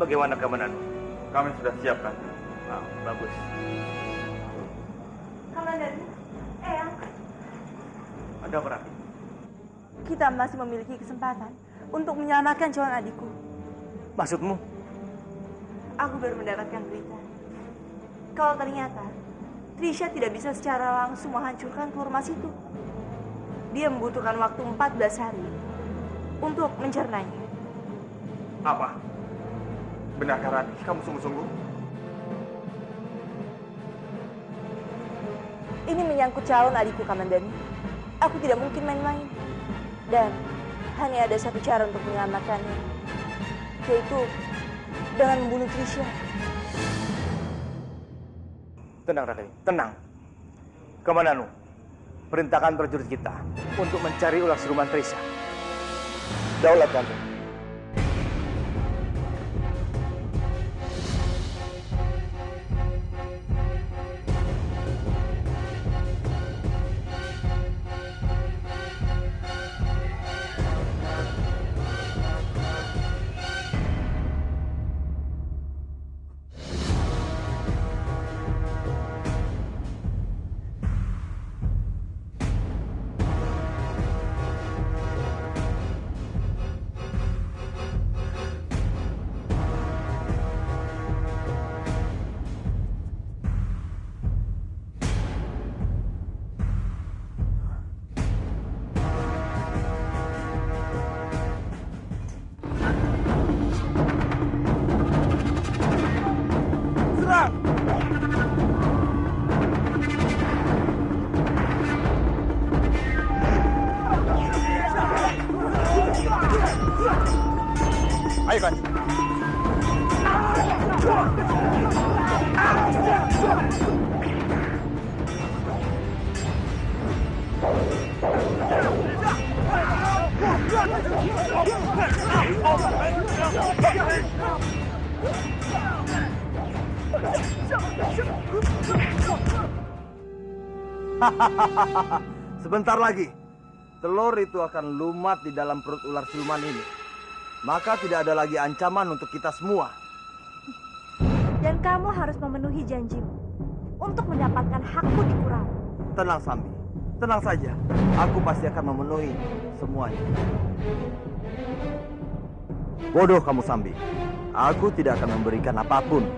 Bagaimana keamanan? Kami sudah siap, kan? Bagus. Komandan, Eyang. Ada apa, Rati? Kita masih memiliki kesempatan untuk menyelamatkan calon adikku. Maksudmu? Aku baru mendapatkan berita. Kalau ternyata Trisha tidak bisa secara langsung menghancurkan telur emas itu. Dia membutuhkan waktu 14 hari untuk mencernanya. Apa? Benarkah, Rati? Kamu sungguh-sungguh? Ini menyangkut calon adikku, Komandan. Aku tidak mungkin main-main. Dan hanya ada satu cara untuk menyelamatkannya, yaitu dengan membunuh Trisha. Tenang, Rati. Tenang. Komandan, perintahkan prajurit kita untuk mencari ular siluman Trisha. Daulat, Kanjeng. Ayo, kan. Sebentar lagi, telur itu akan lumat di dalam perut ular siluman ini. Maka tidak ada lagi ancaman untuk kita semua. Dan kamu harus memenuhi janjimu untuk mendapatkan hakmu di Kurawa. Tenang, Sambi. Tenang saja. Aku pasti akan memenuhi semuanya. Bodoh kamu, Sambi. Aku tidak akan memberikan apapun,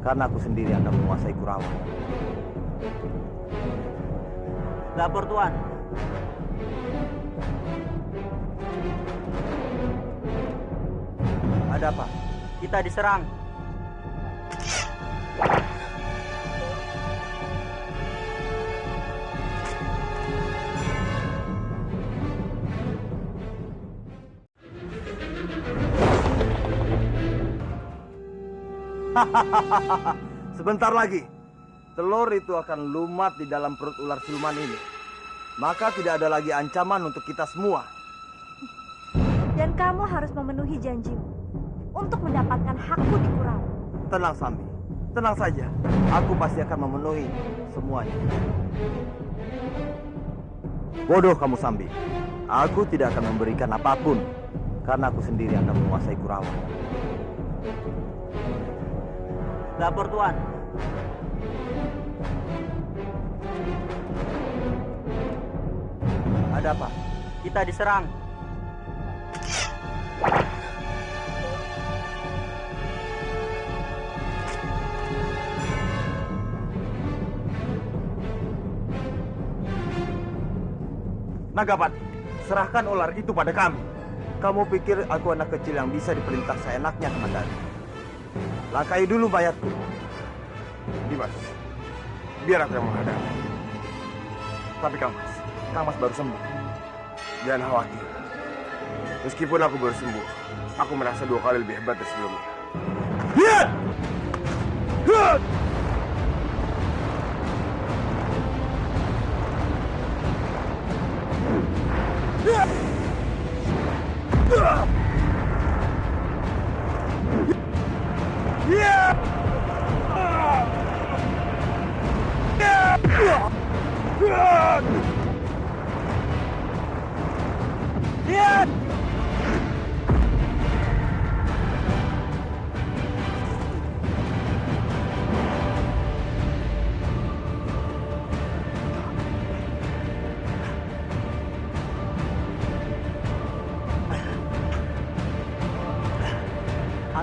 karena aku sendiri akan menguasai Kurawa. Lapor, Tuan. Ada apa? Kita diserang. Sebentar lagi, telur itu akan lumat di dalam perut ular siluman ini. Maka tidak ada lagi ancaman untuk kita semua. Dan kamu harus memenuhi janjimu untuk mendapatkan hakmu di Kurawa. Tenang, Sambi. Tenang saja. Aku pasti akan memenuhi semuanya. Bodoh kamu, Sambi. Aku tidak akan memberikan apapun, karena aku sendiri akan menguasai Kurawa. Lapor, Tuan. Ada apa? Kita diserang. Nagapat, serahkan ular itu pada kami. Kamu pikir aku anak kecil yang bisa diperintah seenaknya, Komandan? Langkai dulu mayatku. Dimas, biar aku yang menghadapi. Tapi Kang Mas baru sembuh. Jangan khawatir. Meskipun aku baru sembuh, aku merasa 2 kali lebih hebat dari sebelumnya. Lihat! Lihat!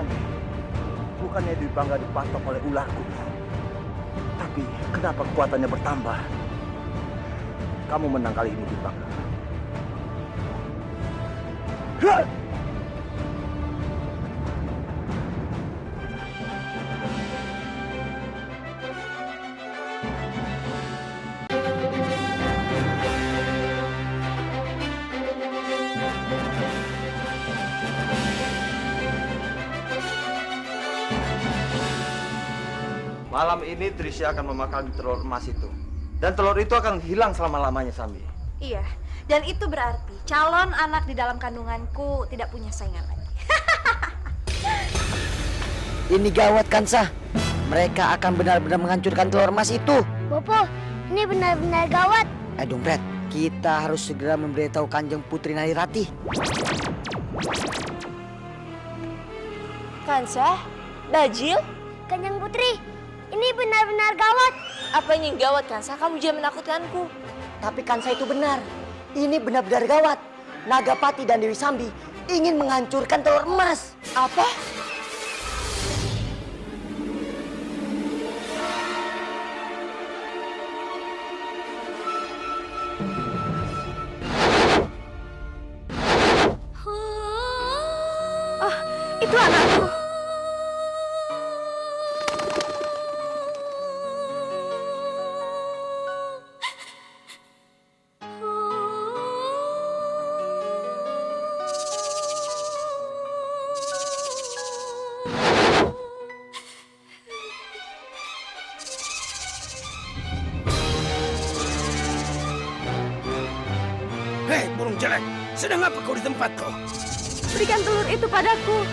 Aneh, bukannya Dwi Pangga dipatok oleh ularku. Tapi kenapa kekuatannya bertambah? Kamu menang kali ini, Dwi Pangga. Hah! Malam ini Trisha akan memakan telur emas itu. Dan telur itu akan hilang selama-lamanya, Sambi. Iya, dan itu berarti calon anak di dalam kandunganku tidak punya saingan lagi. Ini gawat, Kansa. Mereka akan benar-benar menghancurkan telur emas itu. Bopo, ini benar-benar gawat. Dompet, kita harus segera memberitahu Kanjeng Putri Narirati. Kansa, Bajil, Kanjeng Putri, ini benar-benar gawat. apa yang gawat Kansa? Kamu jangan menakutkanku. Tapi Kansa itu benar. Ini benar-benar gawat. Nagapati dan Dewi Sambi ingin menghancurkan telur emas. Apa? Oh, itu anakku. Hei, burung jelek, sedang apa kau di tempatku? Berikan telur itu padaku.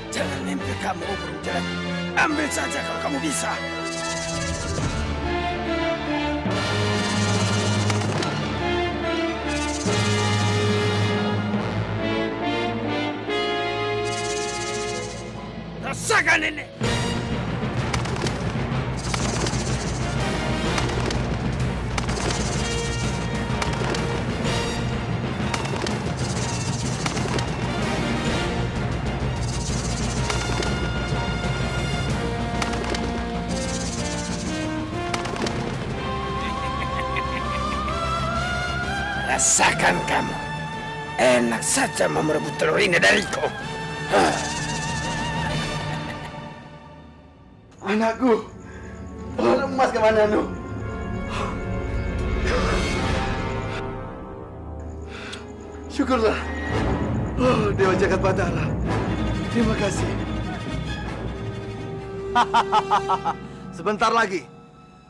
Jangan mimpi kamu, burung jelek. Ambil saja kalau kamu bisa. Rasakan ini. Rasakan kamu. Enak saja mau merebut telur ini dariku. Anakku, telur emas kemana, Nu? Syukurlah. Oh, Dewa Jagat Batara. Terima kasih. Sebentar lagi,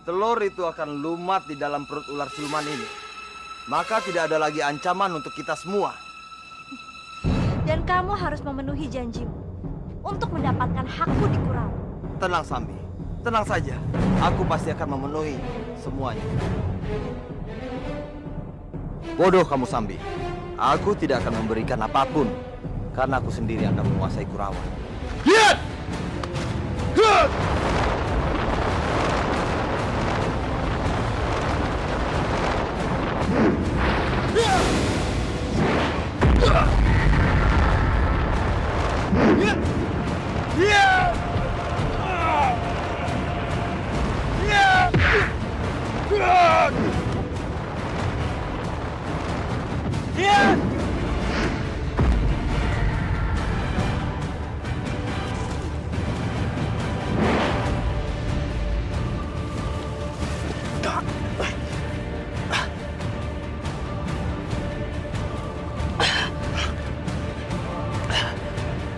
telur itu akan lumat di dalam perut ular siluman ini. Maka tidak ada lagi ancaman untuk kita semua. Dan kamu harus memenuhi janjimu untuk mendapatkan hakmu di Kurawa. Tenang, Sambi. Tenang saja. Aku pasti akan memenuhi semuanya. Bodoh kamu, Sambi. Aku tidak akan memberikan apapun. Karena aku sendiri akan menguasai Kurawa. Lihat! Lihat!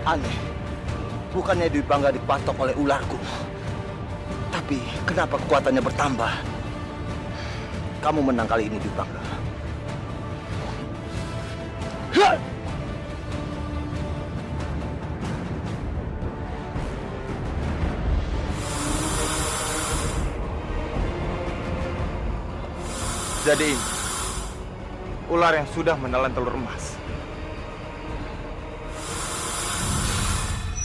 Aneh, bukannya Dwi Pangga dipatok oleh ularku. Tapi kenapa kekuatannya bertambah? Kamu menang kali ini, Dwi Pangga. Jadi ini, ular yang sudah menelan telur emas.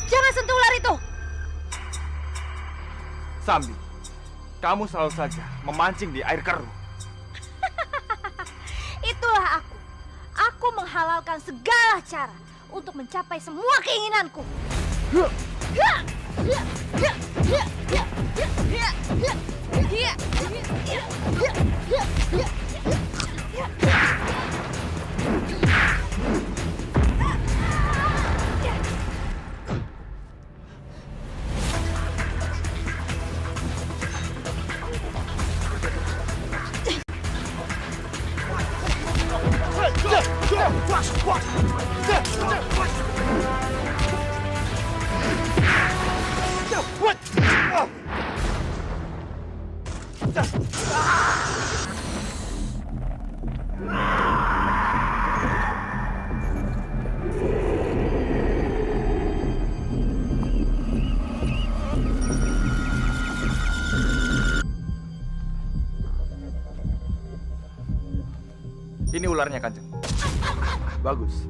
Jangan sentuh ular itu. Sambi, kamu selalu saja memancing di air keruh. Itulah aku. Aku menghalalkan segala cara untuk mencapai semua keinginanku. Ini ularnya, Kanjeng. Bagus.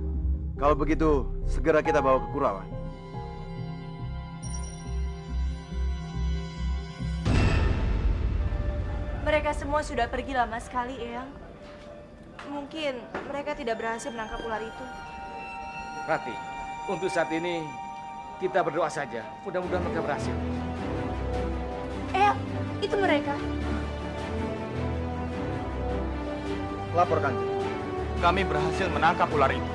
Kalau begitu, segera kita bawa ke Kurawan. Mereka semua sudah pergi lama sekali, Eyang. Mungkin mereka tidak berhasil menangkap ular itu. Rati, untuk saat ini kita berdoa saja. Mudah-mudahan mereka berhasil. Eyang, itu mereka. Lapor, Kanjeng. Kami berhasil menangkap ular itu.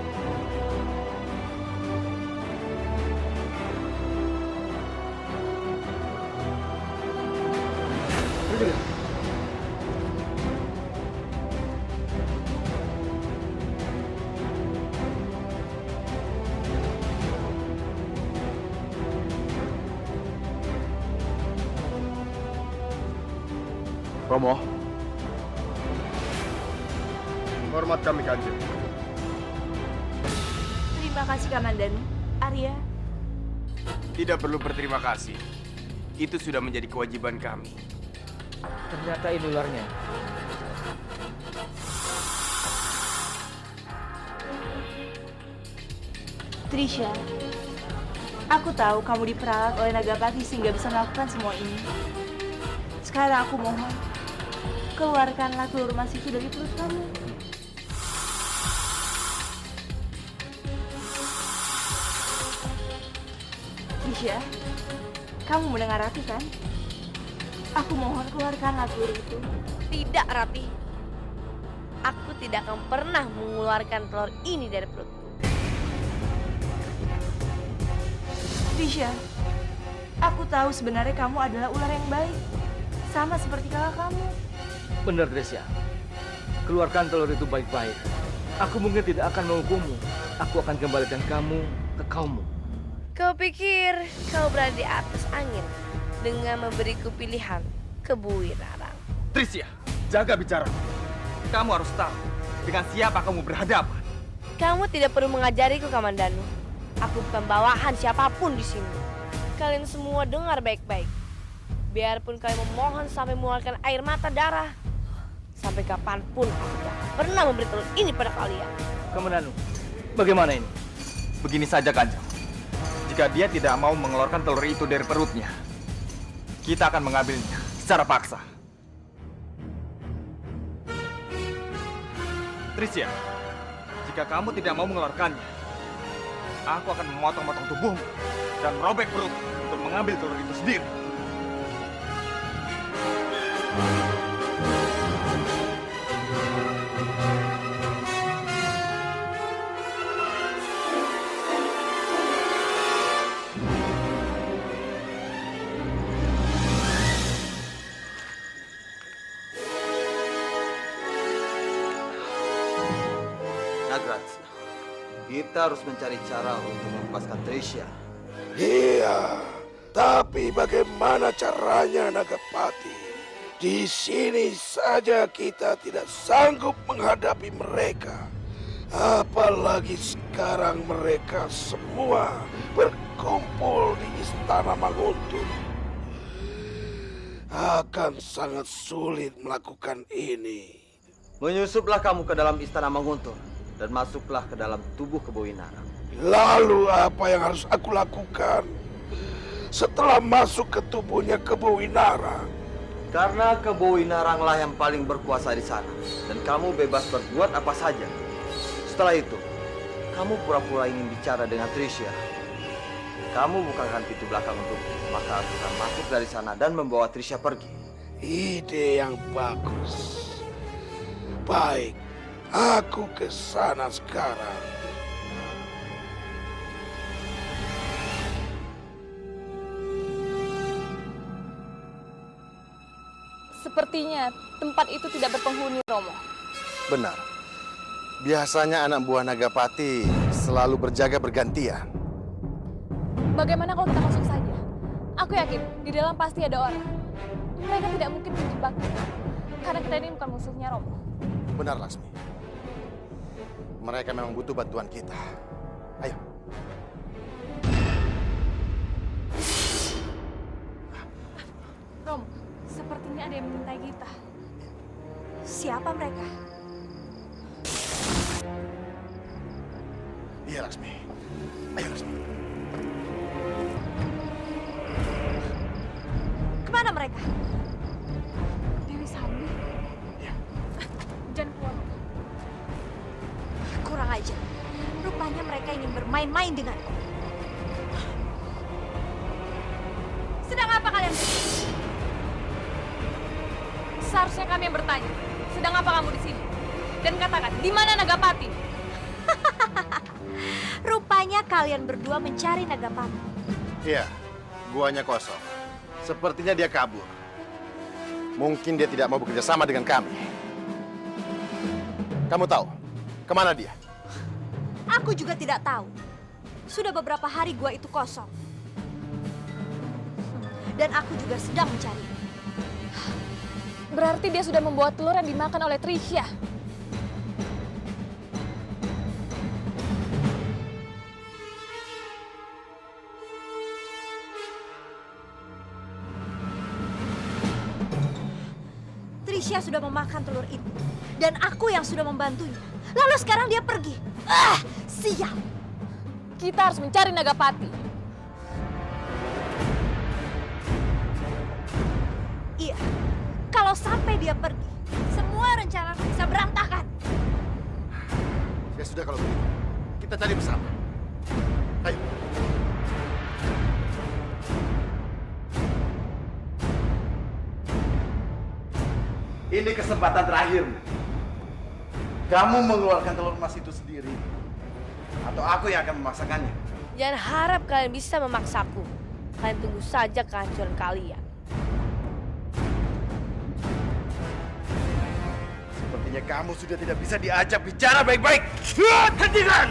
Romo. Hormat kami, Kanjeng. Terima kasih, Kamandanu. Arya, Tidak perlu berterima kasih. Itu sudah menjadi kewajiban kami. Ternyata ini ularnya. Trisha, aku tahu kamu diperalat oleh Nagapati sehingga bisa melakukan semua ini. Sekarang aku mohon, keluarkanlah telur emas itu dari perut kamu. Trisha, kamu mendengar Rati kan? Aku mohon keluarkanlah telur itu. Tidak, Rati. Aku tidak akan pernah mengeluarkan telur ini dari perutku. Trisha, aku tahu sebenarnya kamu adalah ular yang baik. Sama seperti kakak kamu. Benar, Trisha. Keluarkan telur itu baik-baik. Aku mungkin tidak akan menghukummu. Aku akan kembalikan kamu ke kaummu. Kau pikir kau berada di atas angin dengan memberiku pilihan ke Buwirarang. Trisha, jaga bicara. Kamu harus tahu dengan siapa kamu berhadapan. Kamu tidak perlu mengajariku, Kamandanu. Aku bukan bawahan siapapun di sini. Kalian semua dengar baik-baik. Biarpun kalian memohon sampai mengeluarkan air mata darah, sampai kapanpun aku tidak akan pernah memberi telur ini pada kalian. Kamandanu, bagaimana ini? Begini saja, Kanjeng. Jika dia tidak mau mengeluarkan telur itu dari perutnya, kita akan mengambilnya secara paksa. Trisha, jika kamu tidak mau mengeluarkannya, aku akan memotong-motong tubuhmu dan merobek perut untuk mengambil telur itu sendiri. Nagraj, kita harus mencari cara untuk melepaskan Trisha. Iya, tapi bagaimana caranya, Nagapati? Di sini saja kita tidak sanggup menghadapi mereka. Apalagi sekarang mereka semua berkumpul di Istana Manguntur. Akan sangat sulit melakukan ini. Menyusuplah kamu ke dalam Istana Manguntur dan masuklah ke dalam tubuh Kebo Winarang. Lalu apa yang harus aku lakukan setelah masuk ke tubuhnya Kebo Winarang? Karena Kebo Winaranglah yang paling berkuasa di sana, dan kamu bebas berbuat apa saja. Setelah itu, kamu pura-pura ingin bicara dengan Trisha. kamu bukakan pintu belakang untukku, maka aku akan masuk dari sana dan membawa Trisha pergi. Ide yang bagus. Baik, aku ke sana sekarang. Sepertinya tempat itu tidak berpenghuni, Romo. Benar. Biasanya anak buah Nagapati selalu berjaga bergantian. Bagaimana kalau kita masuk saja? Aku yakin di dalam pasti ada orang. Mereka tidak mungkin menjebak kita, karena kita ini bukan musuhnya, Romo. Benar, Laksmi. Mereka memang butuh bantuan kita. Ayo. Romo, sepertinya ada yang mengintai kita. Siapa mereka? Iya, Laksmi. Ayo, Laksmi. Kemana mereka? Dewi Sambi? Ya. Jangan keluar. Kurang aja. Rupanya mereka ingin bermain-main denganku. Sedang apa kalian? Seharusnya kami yang bertanya, sedang apa kamu di sini? Dan katakan, di mana Nagapati? Rupanya kalian berdua mencari Nagapati. Iya, guanya kosong. Sepertinya dia kabur. Mungkin dia tidak mau bekerja sama dengan kami. Kamu tahu kemana dia? Aku juga tidak tahu. Sudah beberapa hari gua itu kosong. Dan aku juga sedang mencari. Berarti dia sudah membawa telur yang dimakan oleh Trisha. Trisha sudah memakan telur itu. Dan aku yang sudah membantunya. Lalu sekarang dia pergi. Sial. Kita harus mencari Nagapati. Iya. Kalau sampai dia pergi, semua rencana bisa berantakan. Ya sudah kalau begitu, kita cari bersama. Ayo. Ini kesempatan terakhirmu. Kamu mengeluarkan telur emas itu sendiri, atau aku yang akan memaksakannya. Jangan harap kalian bisa memaksaku. Kalian tunggu saja kehancuran kalian. Sepertinya kamu sudah tidak bisa diajak bicara baik-baik. Hentikan!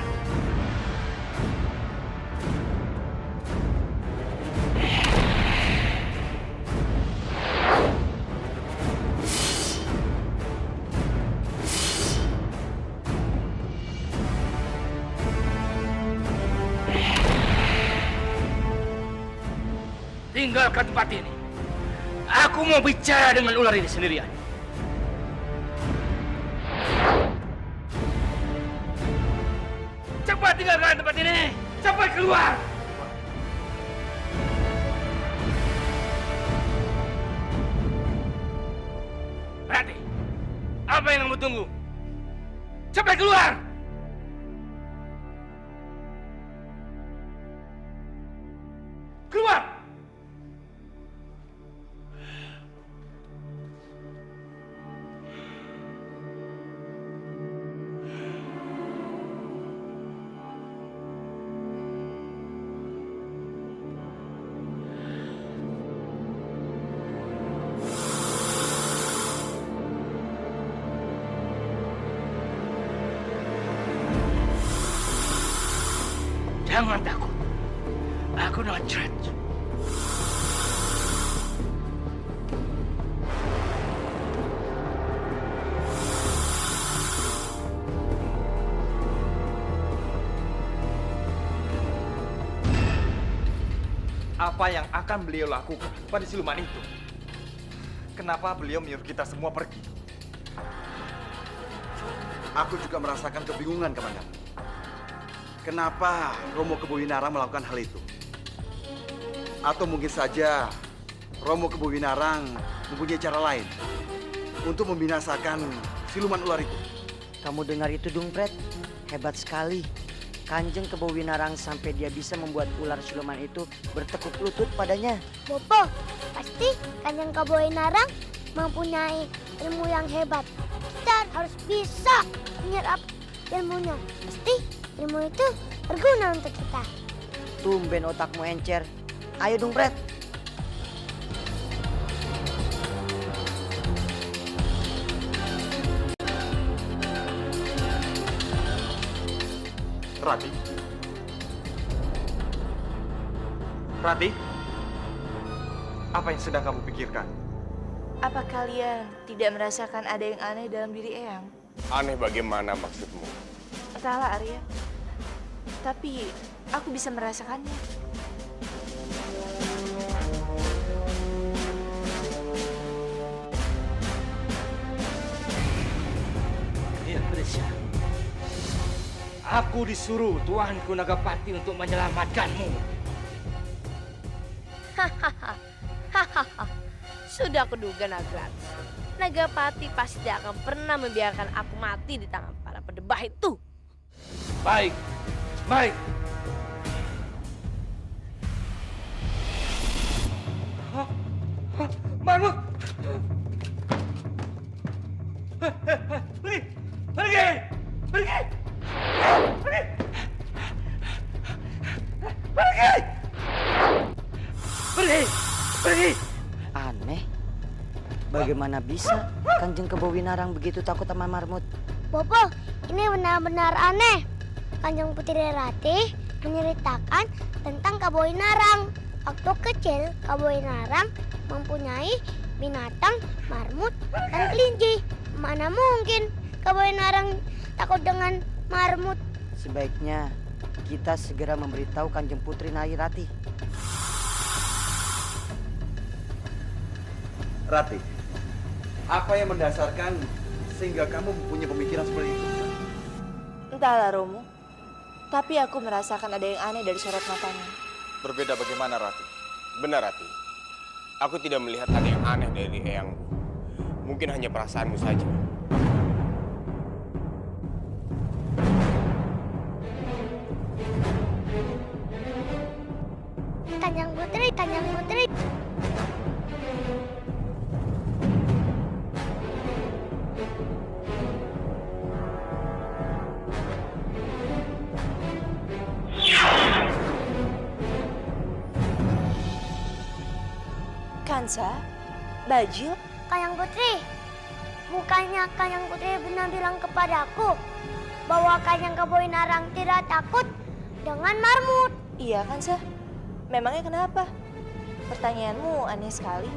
Tinggalkan tempat ini. Aku mau bicara dengan ular ini sendirian. Cepat tinggalkan tempat ini. Cepat keluar. Berarti, apa yang kamu tunggu? Cepat keluar. Keluar. Jangan takut. Aku not threat. Apa yang akan beliau lakukan pada siluman itu? Kenapa beliau menyuruh kita semua pergi? Aku juga merasakan kebingungan, Komandan. Kenapa Romo Kebowinarang melakukan hal itu? Atau mungkin saja Romo Kebowinarang mempunyai cara lain untuk membinasakan siluman ular itu. Kamu dengar itu, Dungpret? Hebat sekali. Kanjeng Kebawinarang sampai dia bisa membuat ular siluman itu bertekuk lutut padanya. Bopo, pasti Kanjeng Kebawinarang mempunyai ilmu yang hebat. Kita harus bisa menyerap ilmunya. Pasti ilmu itu berguna untuk kita. Tumben otakmu encer. Ayo dong, Pret. Rati? Rati? Apa yang sedang kamu pikirkan? Apa kalian tidak merasakan ada yang aneh dalam diri Eyang? Aneh bagaimana maksudmu? Entahlah Arya. Tapi aku bisa merasakannya. Iya, Trisha. Aku disuruh Tuanku Nagapati untuk menyelamatkanmu. Hahaha. Sudah kuduga Nagrats. Nagapati pasti tidak akan pernah membiarkan aku mati di tangan para pedebah itu. Baik, baik. Marmut! Pergi! Pergi! Pergi! Pergi! Pergi! Pergi! Pergi! Aneh. Bagaimana bisa Kanjeng Kebawinarang begitu takut sama marmut? Bopo, ini benar-benar aneh. Kanjeng Putri Ratih menceritakan tentang Kebawinarang. Waktu kecil, Kebawinarang mempunyai binatang marmut dan kelinci. Mana mungkin Kebawinarang takut dengan marmut? Sebaiknya kita segera memberitahu Kanjeng Putri Nyai Ratih. Rati, apa yang mendasarkan sehingga kamu punya pemikiran seperti itu? Entahlah Romo. Tapi aku merasakan ada yang aneh dari sorot matanya. Berbeda bagaimana, Rati? Benar, Rati. Aku tidak melihat ada yang aneh dari Eyangmu. Mungkin hanya perasaanmu saja. Kanjeng Putri, Kanjeng Putri. Kansa, Bajil, Kanjeng Putri, bukannya Kanjeng Putri benar bilang kepadaku bahwa Kanjeng Kebawinarang tidak takut dengan marmut? Iya Kansa. Memangnya kenapa? Pertanyaanmu aneh sekali.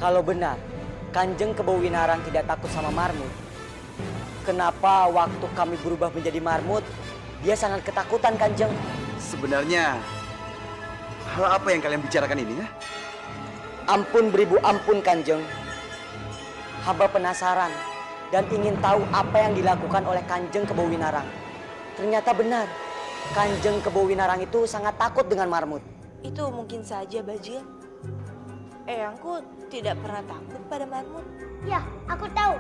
Kalau benar Kanjeng Kebawinarang tidak takut sama marmut, kenapa waktu kami berubah menjadi marmut, dia sangat ketakutan, Kanjeng? Sebenarnya, hal apa yang kalian bicarakan ini ya? Ampun beribu ampun, Kanjeng. Hamba penasaran dan ingin tahu apa yang dilakukan oleh Kanjeng Kebawinarang. Ternyata benar, Kanjeng Kebawinarang itu sangat takut dengan marmut. Itu mungkin saja, Bajil. Eyangku tidak pernah takut pada marmut. Ya, aku tahu.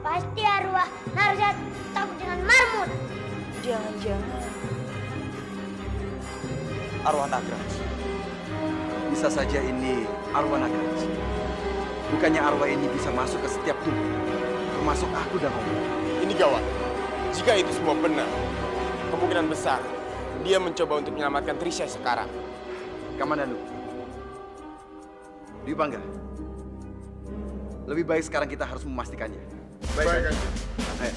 Pasti arwah Narzat takut dengan marmut. Jangan-jangan Arwah Nagraj. Bisa saja ini arwah Nagraj. Bukannya arwah ini bisa masuk ke setiap tubuh, termasuk aku dan Romo. Ini gawat. Jika itu semua benar, kemungkinan besar dia mencoba untuk menyelamatkan Trisha sekarang. Kamandanu, Dwi Pangga, lebih baik sekarang kita harus memastikannya. Baik. Ayo.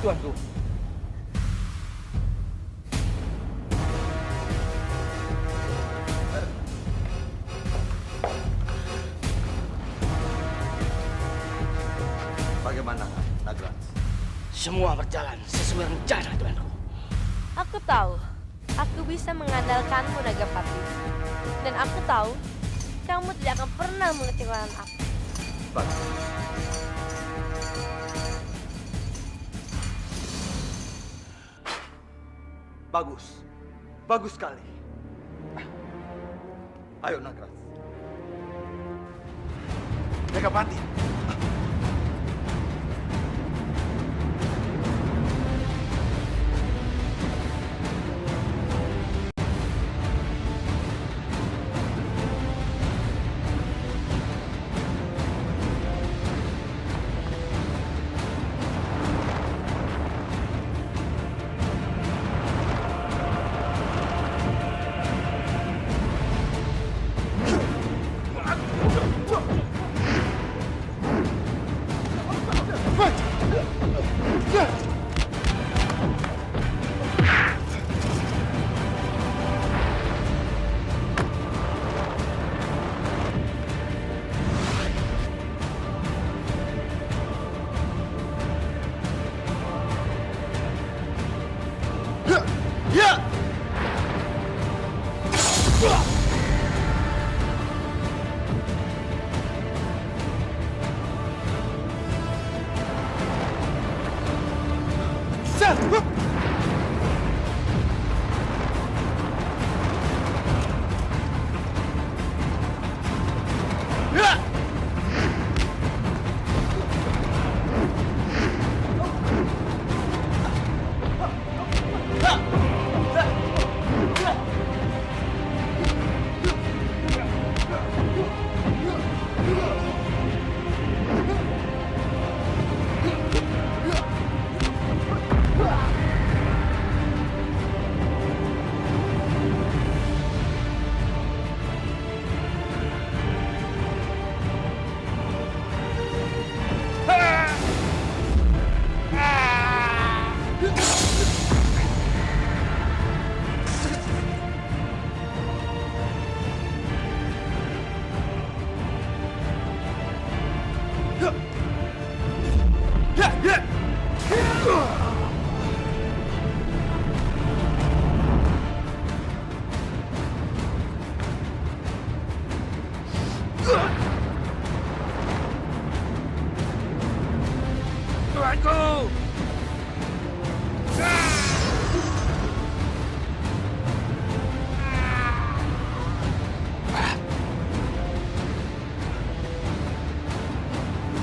Tuanku. Bagaimana, Nagraj? Semua berjalan sesuai rencana, Tuanku. Aku tahu, aku bisa mengandalkanmu Nagapati. Dan aku tahu, kamu tidak akan pernah mengecewakan aku. Bagus. Bagus sekali. Ayo Nagras. Megapati.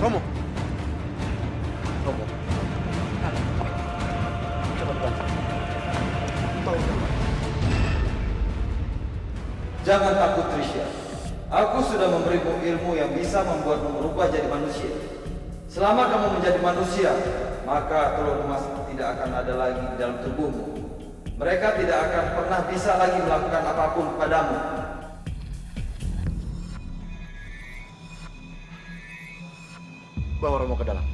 Romo. Jangan takut Trisha. Aku sudah memberimu ilmu yang bisa membuatmu berubah jadi manusia. Selama kamu menjadi manusia, maka telur emas tidak akan ada lagi di dalam tubuhmu. Mereka tidak akan pernah bisa lagi melakukan apapun kepadamu. Bawa Romo ke dalam.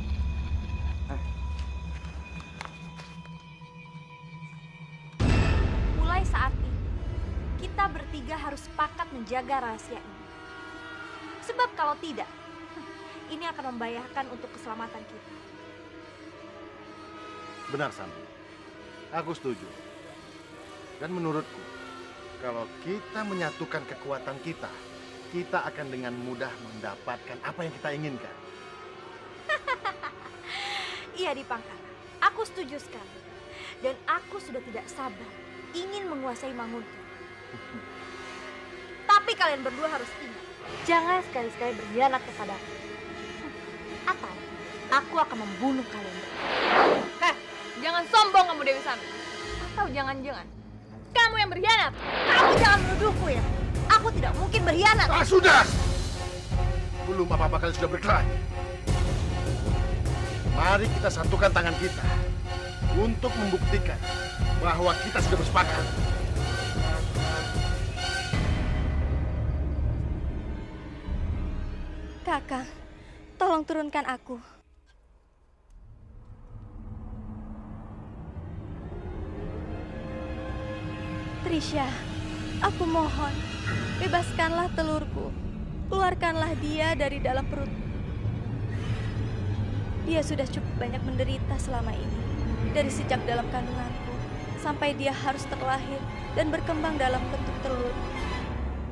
Mulai saat ini, kita bertiga harus sepakat menjaga rahasia ini. Sebab kalau tidak, ini akan membahayakan untuk keselamatan kita. Benar, Sambi. Aku setuju. Dan menurutku, kalau kita menyatukan kekuatan kita, kita akan dengan mudah mendapatkan apa yang kita inginkan. Iya Dipangkara, aku setuju sekali. Dan aku sudah tidak sabar ingin menguasai Mangunkuh. Tapi kalian berdua harus ingat, jangan sekali-sekali berkhianat kepadaku. Atau aku akan membunuh kalian. Jangan sombong kamu Dewi Sambi. Atau jangan-jangan kamu yang berkhianat. Kamu jangan menuduhku ya. Aku tidak mungkin berkhianat. Sudah! Belum apa-apa kalian sudah berkelahi. Mari kita satukan tangan kita untuk membuktikan bahwa kita sudah bersepakat. Kakak, tolong turunkan aku. Trisha, aku mohon, bebaskanlah telurku. Keluarkanlah dia dari dalam perut. Dia sudah cukup banyak menderita selama ini. Dari sejak dalam kandunganku, sampai dia harus terlahir dan berkembang dalam bentuk telur.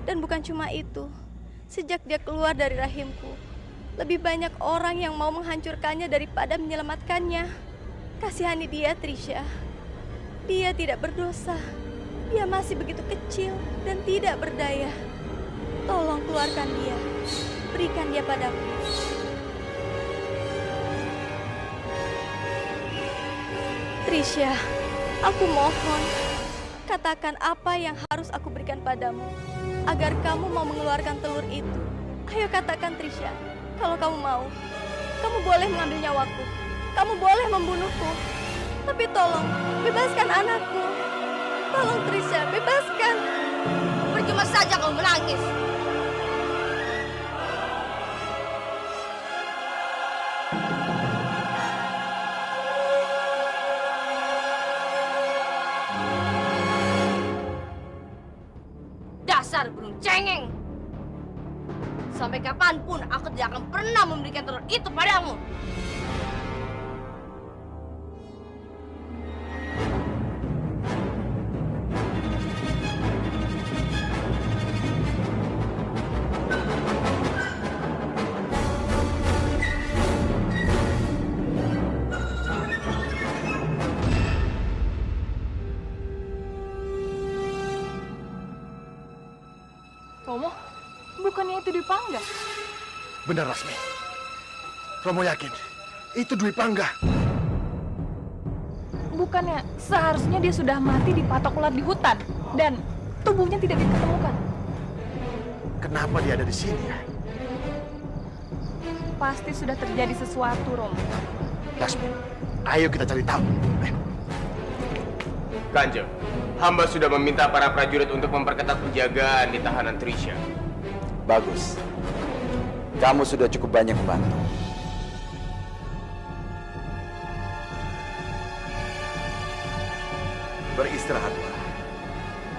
Dan bukan cuma itu, Sejak dia keluar dari rahimku, lebih banyak orang yang mau menghancurkannya daripada menyelamatkannya. Kasihani dia, Trisha. Dia tidak berdosa. Dia masih begitu kecil dan tidak berdaya. Tolong keluarkan dia. Berikan dia padaku. Trisha, aku mohon, katakan apa yang harus aku berikan padamu agar kamu mau mengeluarkan telur itu. Ayo katakan, Trisha. Kalau kamu mau, kamu boleh mengambil nyawaku. Kamu boleh membunuhku. Tapi tolong, bebaskan anakku. Tolong, Trisha, bebaskan. Percuma saja kamu menangis. Dasar burung cengeng. Sampai kapanpun aku tidak akan pernah memberikan telur itu padamu. Romo, bukannya itu Dwi Pangga? Benar, Lasmi. Romo yakin itu Dwi Pangga. Bukannya seharusnya dia sudah mati dipatok ular di hutan dan tubuhnya tidak diketemukan? Kenapa dia ada di sini ya? Pasti sudah terjadi sesuatu, Romo. Lasmi, ayo kita cari tahu. Ayo. Kanjeng, hamba sudah meminta para prajurit untuk memperketat penjagaan di tahanan Trisha. Bagus. Kamu sudah cukup banyak membantu. Beristirahatlah.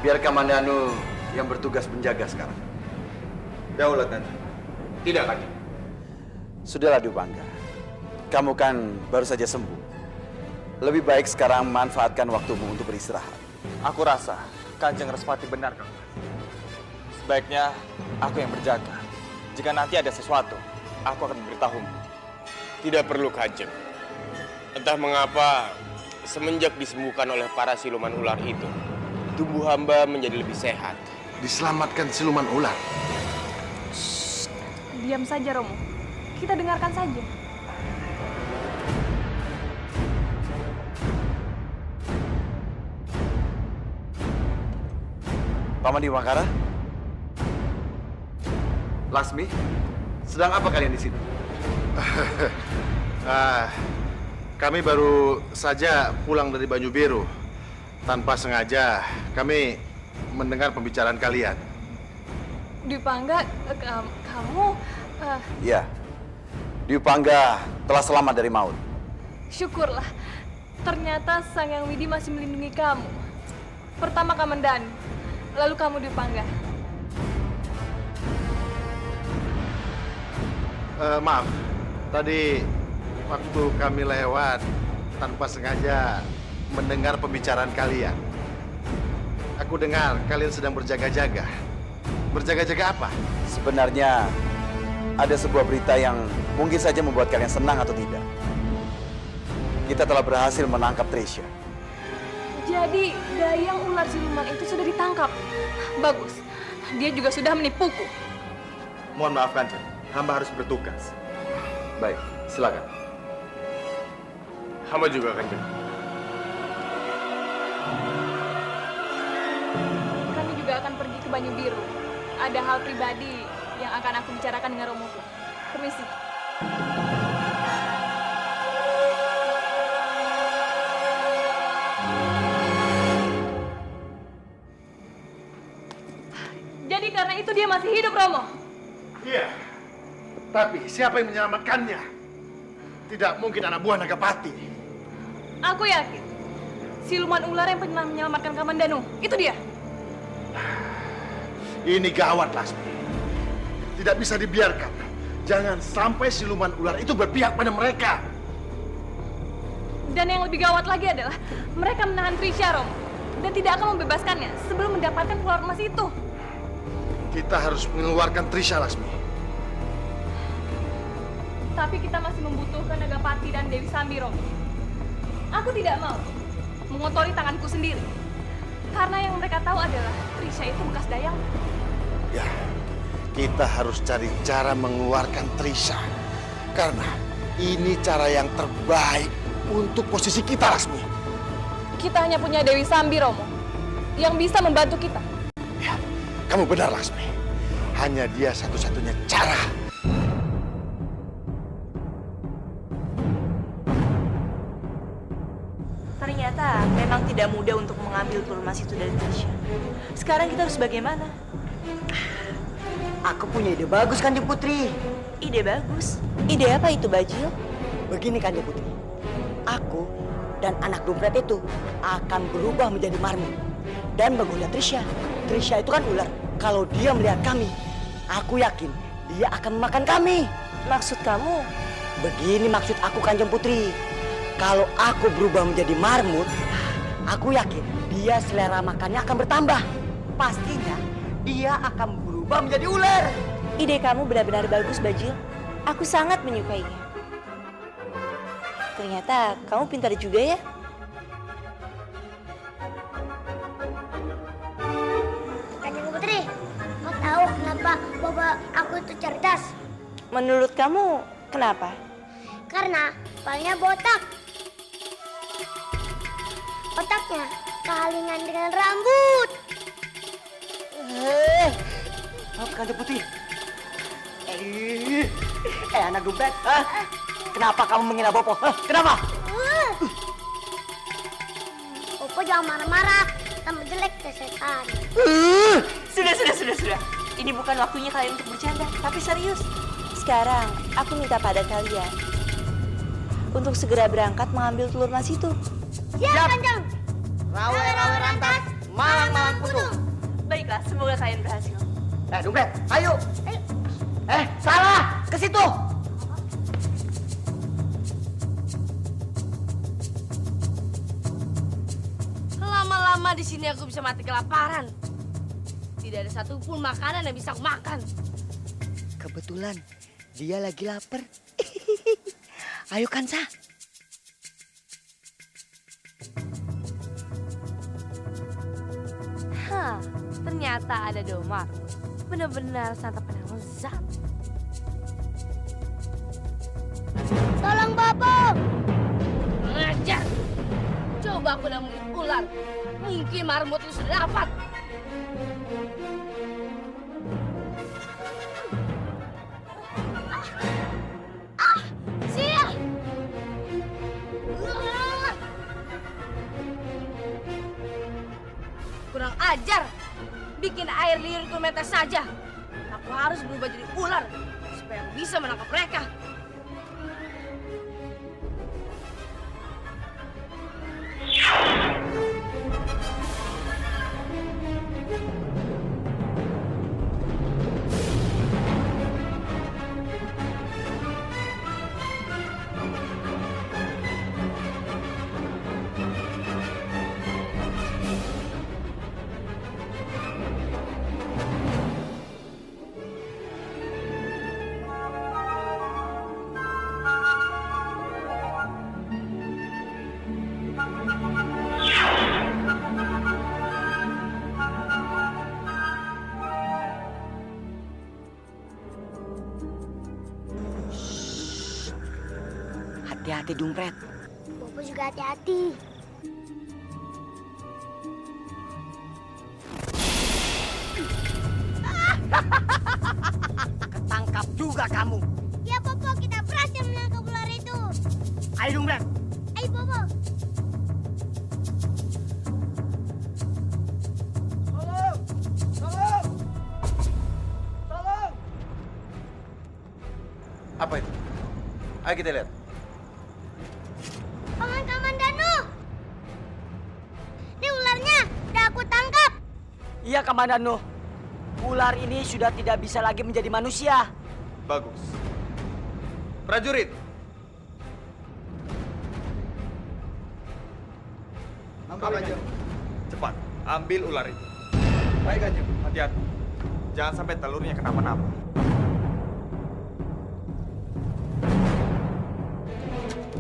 Biar Kamandanu yang bertugas menjaga sekarang. Daulat nanti. Tidak, Kanjeng. Sudahlah, Dwi Pangga. Kamu kan baru saja sembuh. Lebih baik sekarang manfaatkan waktumu untuk beristirahat. Aku rasa Kanjeng Respati benar, Kang. Sebaiknya aku yang berjaga. Jika nanti ada sesuatu, aku akan memberitahumu. Tidak perlu, Kanjeng. Entah mengapa, semenjak disembuhkan oleh para siluman ular itu, tubuh hamba menjadi lebih sehat. Diselamatkan siluman ular? Diam saja, Romo. Kita dengarkan saja. Paman Diwangkara? Lasmi, sedang apa kalian di sini? Kami baru saja pulang dari Banyu Biru. Tanpa sengaja, kami mendengar pembicaraan kalian. Dwi Pangga, kamu... Iya, Dwi Pangga telah selamat dari maut. Syukurlah, ternyata Sang Yang Widi masih melindungi kamu. Pertama Kamandanu, lalu kamu Dwi Pangga. Maaf, tadi waktu kami lewat tanpa sengaja mendengar pembicaraan kalian. Aku dengar kalian sedang berjaga-jaga. Berjaga-jaga apa? Sebenarnya ada sebuah berita yang mungkin saja membuat kalian senang atau tidak. Kita telah berhasil menangkap Trisha. Jadi dayang ular siluman itu sudah ditangkap. Bagus, dia juga sudah menipuku. Mohon maaf, Kanjeng. Hamba harus bertugas. Baik, silakan. Hamba juga, Kanjeng. Kami juga akan pergi ke Banyu Biru. Ada hal pribadi yang akan aku bicarakan dengan Romoku. Permisi. Jadi karena itu dia masih hidup, Romo? Iya. Tapi siapa yang menyelamatkannya? Tidak mungkin anak buah Nagapati. Aku yakin. Siluman ular yang pernah menyelamatkan Kamandanu. Itu dia. Ini gawat, Lasmi. Tidak bisa dibiarkan. Jangan sampai siluman ular itu berpihak pada mereka. Dan yang lebih gawat lagi adalah mereka menahan Trisha, Romo. Dan tidak akan membebaskannya sebelum mendapatkan keluar emas itu. Kita harus mengeluarkan Trisha, Laksmi. Tapi kita masih membutuhkan Nagapati dan Dewi Sambi, Romo. Aku tidak mau mengotori tanganku sendiri. Karena yang mereka tahu adalah Trisha itu bekas dayang. Ya, kita harus cari cara mengeluarkan Trisha. Karena ini cara yang terbaik untuk posisi kita, Laksmi. Kita hanya punya Dewi Sambi, Romo, yang bisa membantu kita. Ya, kamu benar, Laksmi. Hanya dia satu-satunya cara. Ternyata memang tidak mudah untuk mengambil telur emas itu dari Trisha. Sekarang kita harus bagaimana? Aku punya ide bagus, Kanjeng Putri. Ide bagus? Ide apa itu, Bajil? Begini, Kanjeng Putri. Aku dan anak dompet itu akan berubah menjadi marmut dan menggoda Trisha. Trisha itu kan ular. Kalau dia melihat kami, aku yakin dia akan memakan kami. Maksud kamu? Begini maksud aku, Kanjeng Putri. Kalau aku berubah menjadi marmut, aku yakin dia selera makannya akan bertambah. Pastinya dia akan berubah menjadi ular. Ide kamu benar-benar bagus, Bajil. Aku sangat menyukainya. Ternyata kamu pintar juga ya. Kanjeng Putri, mau tahu kenapa bapak aku itu cerdas? Menurut kamu kenapa? Karena kepalanya botak. Otaknya kalingan dengan rambut. Maaf, Kanjeng Putri. Anak dompet. Kenapa kamu menghina Bopo? Kenapa? Bopo jangan marah-marah. Tambah jelek ke setan. Sudah. Ini bukan waktunya kalian untuk bercanda, tapi serius. Sekarang aku minta pada kalian untuk segera berangkat mengambil telur emas itu. Siap, Kanjeng. Rawe-rawe rantas, malang-malang putung. Baiklah, semoga kalian berhasil. Dompet, ayo. Salah, ke situ. Lama-lama di sini aku bisa mati kelaparan. Tidak ada satupun makanan yang bisa aku makan. Kebetulan dia lagi lapar. Ayo, Kansa. Ternyata ada domar. Benar-benar santapan yang lezat. Tolong, Bopo. Ngajar. Coba aku udah melihat ular. Mungkin marmut itu sudah dapat. Siap. Kurang ajar. Bikin air liur itu metes saja. Aku harus berubah jadi ular supaya bisa menangkap mereka. Hati-hati, Dompet. Bopo juga hati-hati. Ketangkap juga kamu. Ya, Bopo, kita berhasil menangkap ular itu. Ayo, Dompet. Ayo, Bopo. Apa itu? Ayo kita lihat. Paman Danu. Ini ularnya udah aku tangkap. Iya, Kamandano. Ular ini sudah tidak bisa lagi menjadi manusia. Bagus. Prajurit. Ambil, Kanjeng. Cepat, ambil ular itu. Baik, Kanjeng. Hati-hati. Jangan sampai telurnya kenapa-napa.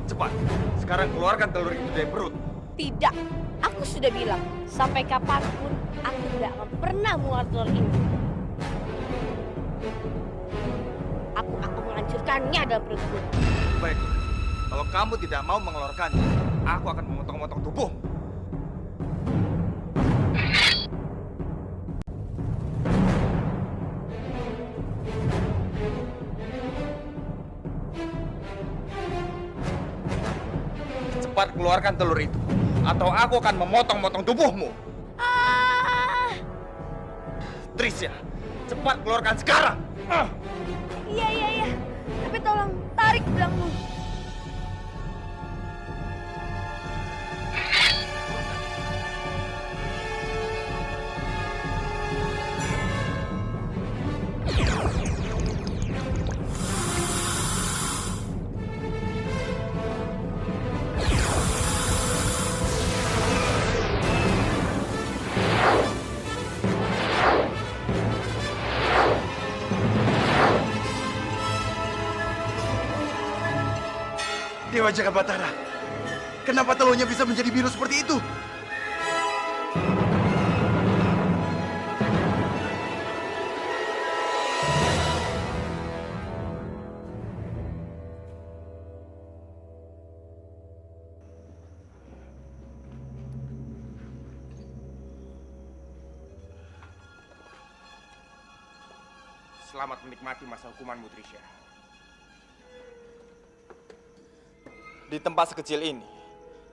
Cepat, sekarang keluarkan telur itu dari perut. Tidak, aku sudah bilang, sampai kapanpun aku tidak akan pernah mengeluarkan telur ini. Aku akan menghancurkannya dalam perutku. Baik, kalau kamu tidak mau mengeluarkannya, aku akan memotong-motong tubuh. Cepat keluarkan telur itu, atau aku akan memotong-motong tubuhmu. Tricia, cepat keluarkan sekarang. Iya. Tapi tolong tarik belangmu. Dewa Jagabatara, kenapa telurnya bisa menjadi biru seperti itu? Selamat menikmati masa hukumanmu, Tricia. Di tempat sekecil ini,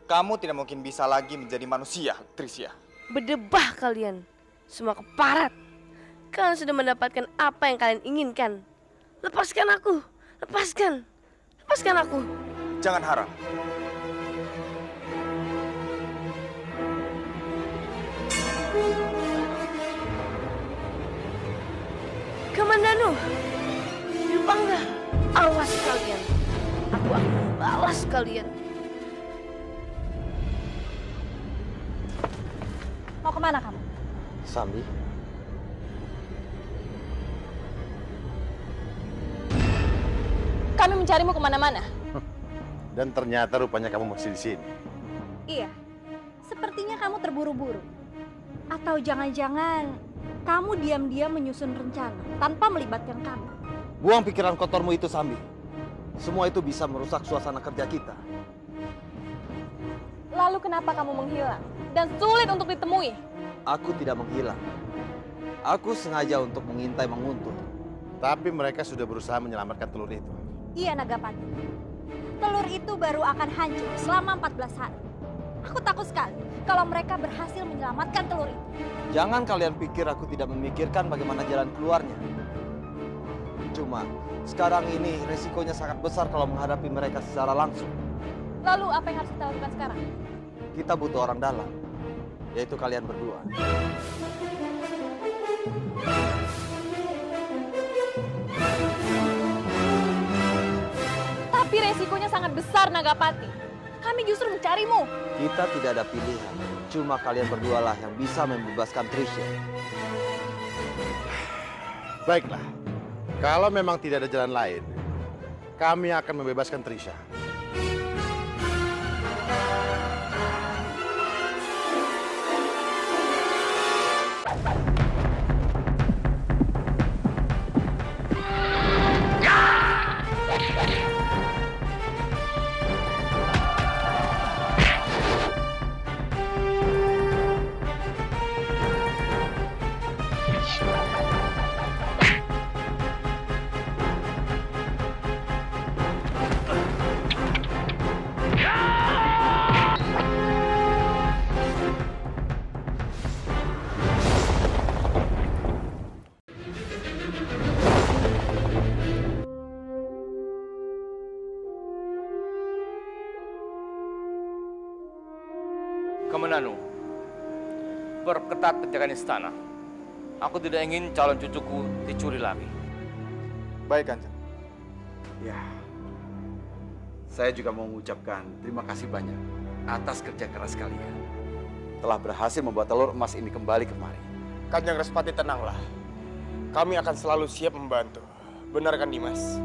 kamu tidak mungkin bisa lagi menjadi manusia, Tricia. Berdebah kalian, semua keparat. Kalian sudah mendapatkan apa yang kalian inginkan. Lepaskan aku, lepaskan aku. Jangan harap. Kamandanu, Dewangga, awas kalian. Aku akan membalas kalian. Mau kemana kamu? Sambi, Kami mencarimu kemana-mana. Dan ternyata rupanya kamu masih di sini. Iya, sepertinya kamu terburu-buru. Atau jangan-jangan kamu diam-diam menyusun rencana tanpa melibatkan kami. Buang pikiran kotormu itu, Sambi. Semua itu bisa merusak suasana kerja kita. Lalu kenapa kamu menghilang dan sulit untuk ditemui? Aku tidak menghilang. Aku sengaja untuk mengintai menguntur. Tapi mereka sudah berusaha menyelamatkan telur itu. Iya, Nagapati. Telur itu baru akan hancur selama 14 hari. Aku takut sekali kalau mereka berhasil menyelamatkan telur itu. Jangan kalian pikir aku tidak memikirkan bagaimana jalan keluarnya. Cuma, sekarang ini resikonya sangat besar kalau menghadapi mereka secara langsung. Lalu apa yang harus kita lakukan sekarang? Kita butuh orang dalam, yaitu kalian berdua. Tapi resikonya sangat besar, Nagapati. Kami justru mencarimu. Kita tidak ada pilihan. Cuma kalian berdualah yang bisa membebaskan Tricia. Baiklah, kalau memang tidak ada jalan lain, kami akan membebaskan Tricia. Kamandanu, perketat penjagaan istana. Aku tidak ingin calon cucuku dicuri lagi. Baik, Kanjeng. ya, saya juga mau mengucapkan terima kasih banyak atas kerja keras kalian. Telah berhasil membuat telur emas ini kembali kemari. Kanjeng Respati, tenanglah. kami akan selalu siap membantu. Benar kan, Dimas?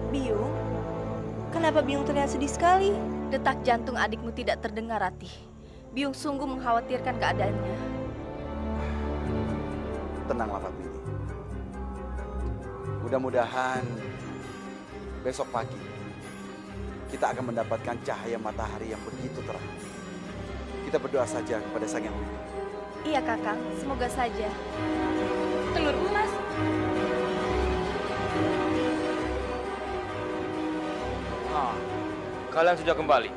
Biung, kenapa Biung terlihat sedih sekali? Detak jantung adikmu tidak terdengar, Ratih. Biung sungguh mengkhawatirkan keadaannya. Tenanglah, Fatmini. Mudah-mudahan besok pagi kita akan mendapatkan cahaya matahari yang begitu terang. Kita berdoa saja kepada Sang Yang Widi. Iya, Kakang. Semoga saja. Telur emas. Kalian sudah kembali.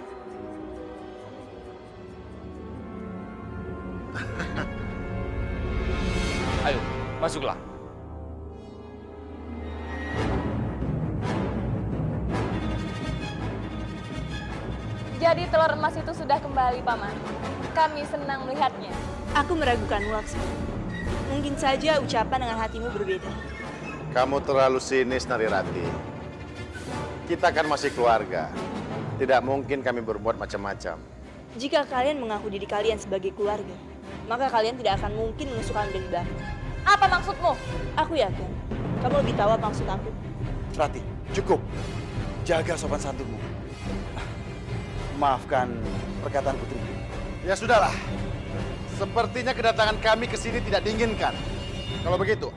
Ayo, masuklah. Jadi telur emas itu sudah kembali, Paman. Kami senang melihatnya. Aku meragukanmu, Laksmi. Mungkin saja ucapan dengan hatimu berbeda. Kamu terlalu sinis, Narirati. Kita kan masih keluarga. Tidak mungkin kami berbuat macam-macam. Jika kalian mengaku diri kalian sebagai keluarga, maka kalian tidak akan mungkin menusukkan dendam. Apa maksudmu? Aku yakin kamu lebih tahu apa maksud aku. Rati, cukup. Jaga sopan santunmu. Maafkan perkataan putri. Ya sudahlah. Sepertinya kedatangan kami ke sini tidak diinginkan. Kalau begitu,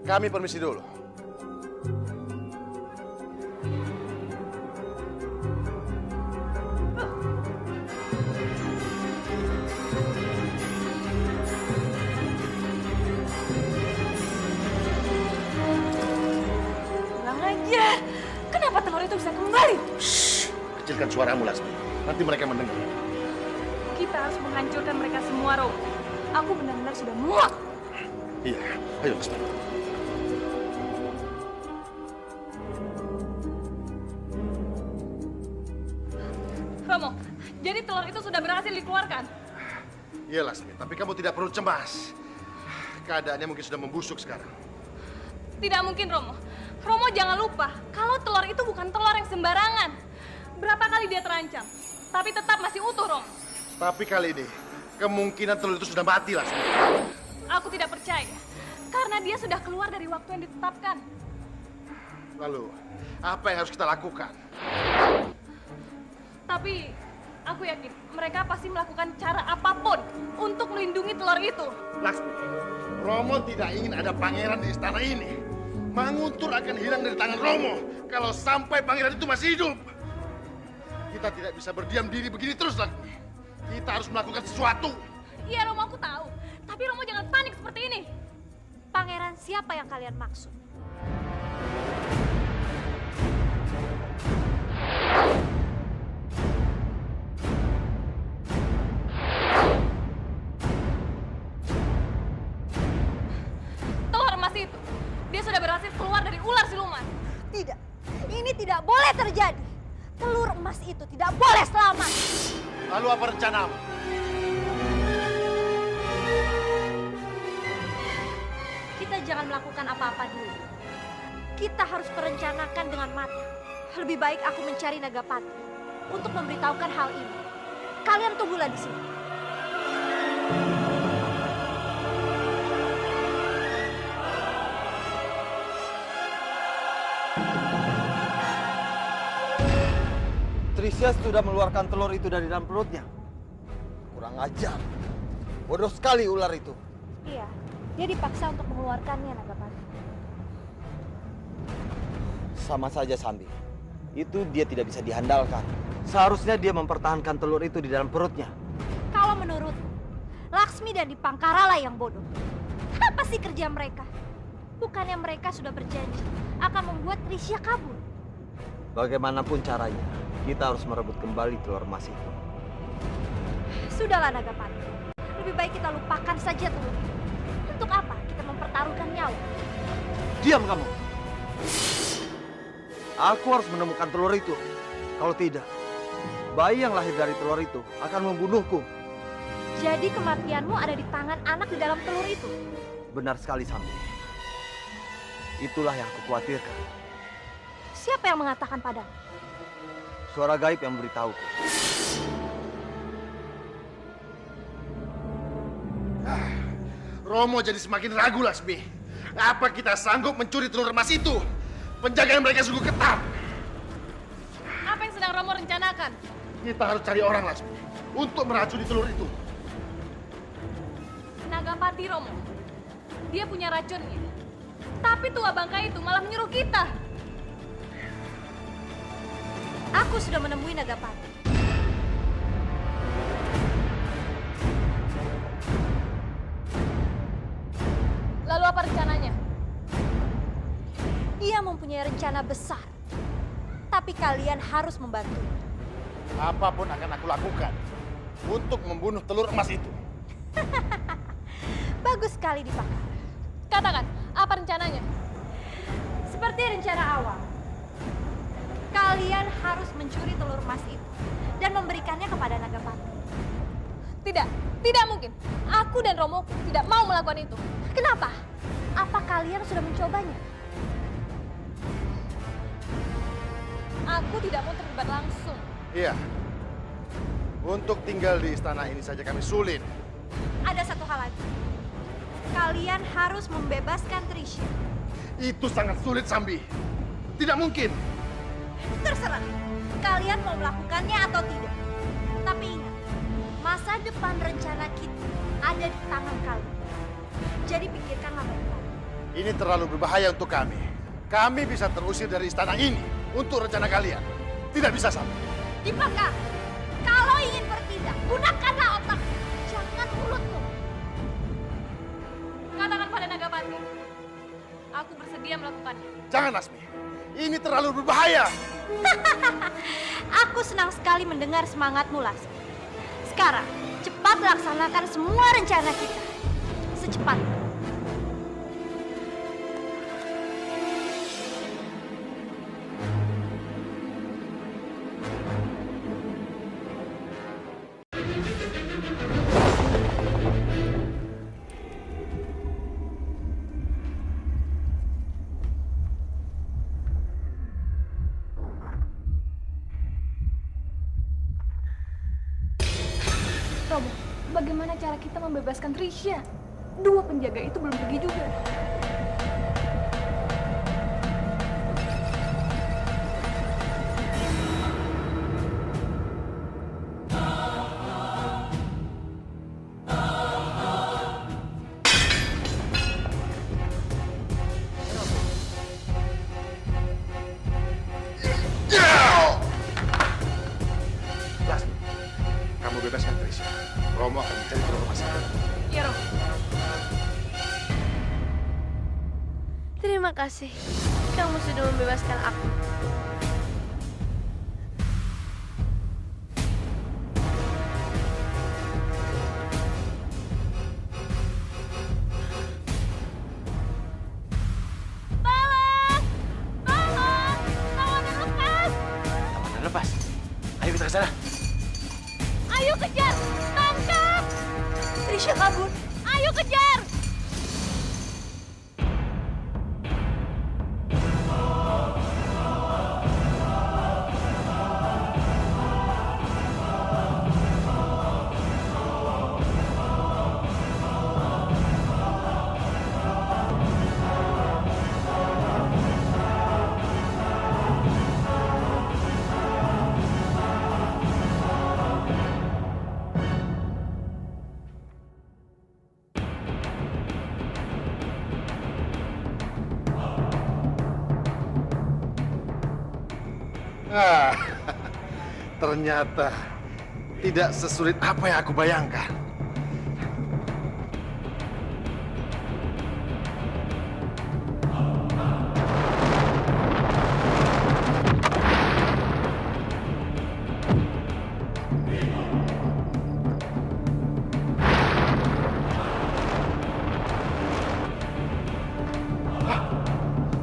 kami permisi dulu. Pulang aja. Kenapa telur itu bisa kembali? Kecilkan suaramu, Lasmi. Nanti mereka mendengar. Kita harus menghancurkan mereka semua, Romo. Aku benar-benar sudah muak. Iya, ayo Lasmi. Romo, jadi telur itu sudah berhasil dikeluarkan? Iya, Lasmi. Tapi kamu tidak perlu cemas. Keadaannya mungkin sudah membusuk sekarang. Tidak mungkin, Romo. Romo jangan lupa, kalau telur itu bukan telur yang sembarangan. Berapa kali dia terancam, tapi tetap masih utuh, Romo. Tapi kali ini, kemungkinan telur itu sudah mati, Lasmi. Aku tidak percaya, karena dia sudah keluar dari waktu yang ditetapkan. Lalu, apa yang harus kita lakukan? Tapi, aku yakin mereka pasti melakukan cara apapun untuk melindungi telur itu. Laksmi, Romo tidak ingin ada pangeran di istana ini. Manguntur akan hilang dari tangan Romo kalau sampai pangeran itu masih hidup. Kita tidak bisa berdiam diri begini terus, Laksmi. Kita harus melakukan sesuatu. Iya, Romo, aku tahu. Tapi Romo jangan panik seperti ini. Pangeran siapa yang kalian maksud? Telur emas itu, dia sudah berhasil keluar dari ular siluman. Tidak, ini tidak boleh terjadi. Telur emas itu tidak boleh selamat. Lalu apa rencanamu? Kita jangan melakukan apa-apa dulu. Kita harus merencanakan dengan matang. Lebih baik aku mencari Nagapati untuk memberitahukan hal ini. Kalian tunggulah di sini. Trisha sudah mengeluarkan telur itu dari dalam perutnya. Kurang ajar. Bodoh sekali ular itu. Iya, dia dipaksa untuk mengeluarkannya, Nagapati. Sama saja, Sambi. Itu dia tidak bisa dihandalkan. Seharusnya dia mempertahankan telur itu di dalam perutnya. Kalau menurutmu, Laksmi dan Dipangkaralah yang bodoh. Apa sih kerja mereka? Bukannya mereka sudah berjanji akan membuat Trisha kabur. Bagaimanapun caranya, kita harus merebut kembali telur emas itu. Sudahlah, Nagapati. Lebih baik kita lupakan saja telur itu. Untuk apa kita mempertaruhkan nyawa? Diam kamu! Aku harus menemukan telur itu. Kalau tidak, bayi yang lahir dari telur itu akan membunuhku. Jadi kematianmu ada di tangan anak di dalam telur itu? Benar sekali, Sambi. Itulah yang aku khawatirkan. Siapa yang mengatakan padamu? Suara gaib yang memberitahuku. Romo jadi semakin ragu, Lasmi. Apa kita sanggup mencuri telur emas itu? Penjagaan mereka sungguh ketat. Apa yang sedang Romo rencanakan? Kita harus cari orang, Lasmi, untuk meracuni telur itu. Nagapati Romo. Dia punya racunnya. Tapi tua bangka itu malah menyuruh kita. Aku sudah menemui Nagapati. Lalu apa rencananya? Ia mempunyai rencana besar. Tapi kalian harus membantu. Apapun akan aku lakukan untuk membunuh telur emas itu. Bagus sekali dipakai. Katakan, apa rencananya? Seperti rencana awal. Kalian harus mencuri telur emas itu dan memberikannya kepada Nagapati. Tidak, tidak mungkin. Aku dan Romo tidak mau melakukan itu. Kenapa? Apa kalian sudah mencobanya? Aku tidak mau terlibat langsung. Iya. Untuk tinggal di istana ini saja kami sulit. Ada satu hal lagi. Kalian harus membebaskan Trisha. Itu sangat sulit, Sambi. Tidak mungkin. Terserah. Kalian mau melakukannya atau tidak. Tapi ingat, masa depan rencana kita ada di tangan kalian. Jadi pikirkanlah baik-baik. Ini terlalu berbahaya untuk kami. Kami bisa terusir dari istana ini untuk rencana kalian. Tidak bisa, Sambi. Dipakar. Kalau ingin bertindak, gunakanlah otak. Jangan mulutmu. Katakan pada Nagapati. Aku bersedia melakukannya. Jangan, Lasmi. Ini terlalu berbahaya. Aku senang sekali mendengar semangatmu, Lasmi. Sekarang, cepat laksanakan semua rencana kita. Secepatnya. Romo, bagaimana cara kita membebaskan Trisha? Dua penjaga itu belum pergi juga. Lasmi, kamu bebaskan Trisha. Romo akan mencari telur emas itu. Iya, Romo. Terima kasih. Kamu sudah membebaskan aku. Tawanan lepas. Ayo kita ke sana. Ayo kejar! Tangkap! Trisha kabur. Ayo kejar! Ternyata tidak sesulit apa yang aku bayangkan.